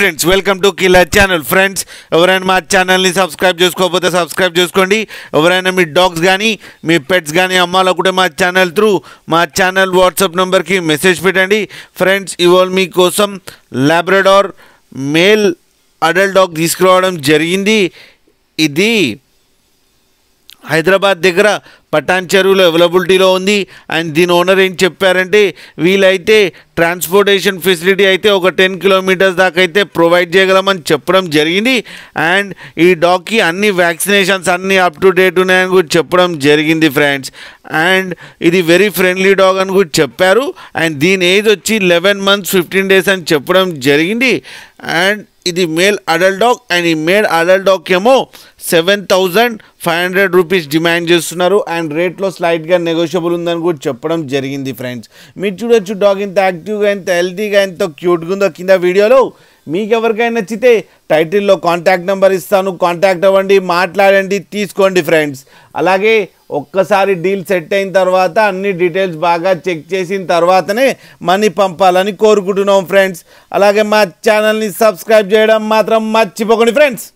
Friends welcome to killer channel. Friends ఎవరైనా మా ఛానల్ని సబ్స్క్రైబ్ చేసుకోకపోతే సబ్స్క్రైబ్ చేసుకోండి. ఎవరైనా మీ డాగ్స్ కానీ మీ పెట్స్ కానీ అమ్మాలనుకుంటే మా ఛానల్ త్రూ మా ఛానల్ వాట్సాప్ నెంబర్కి మెసేజ్ పెట్టండి. ఫ్రెండ్స్ ఇవాళ మీకోసం లాబ్రడార్ మేల్ అడల్ట్ డాగ్ తీసుకురావడం జరిగింది. ఇది హైదరాబాద్ దగ్గర పటాన్ చెరువులో అవైలబిలిటీలో ఉంది. అండ్ దీని ఓనర్ ఏం చెప్పారంటే వీలైతే ట్రాన్స్పోర్టేషన్ ఫెసిలిటీ అయితే ఒక 10 కిలోమీటర్స్ దాకా అయితే ప్రొవైడ్ చేయగలమని చెప్పడం జరిగింది. అండ్ ఈ డాగ్కి అన్ని వ్యాక్సినేషన్స్ అన్నీ అప్ టు డేట్ ఉన్నాయని కూడా చెప్పడం జరిగింది ఫ్రెండ్స్. అండ్ ఇది వెరీ ఫ్రెండ్లీ డాగ్ అని కూడా చెప్పారు. అండ్ దీని ఏజ్ వచ్చి 11 months 15 days అని చెప్పడం జరిగింది. అండ్ ఇది మేల్ అడల్ట్ డాగ్. అండ్ ఈ మేల్ అడల్ట్ డాగ్కి ఏమో 7,500 రూపీస్ డిమాండ్ చేస్తున్నారు. అండ్ రేట్లో స్లైట్గా నెగోషియబుల్ ఉందని కూడా చెప్పడం జరిగింది ఫ్రెండ్స్. మీరు చూడొచ్చు డాగ్ ఇంత యాక్టివ్గా ఎంత హెల్తీగా ఎంతో క్యూట్గా ఉందో కింద వీడియోలో. మీకు ఎవరికైనా నచ్చితే టైటిల్లో కాంటాక్ట్ నెంబర్ ఇస్తాను, కాంటాక్ట్ అవ్వండి, మాట్లాడండి, తీసుకోండి ఫ్రెండ్స్. అలాగే ఒక్కసారి డీల్ సెట్ అయిన తర్వాత అన్ని డీటెయిల్స్ బాగా చెక్ చేసిన తర్వాతనే మనీ పంపాలని కోరుకుంటున్నాం ఫ్రెండ్స్. అలాగే మా ఛానల్ని సబ్స్క్రైబ్ చేయడం మాత్రం మర్చిపోకండి ఫ్రెండ్స్.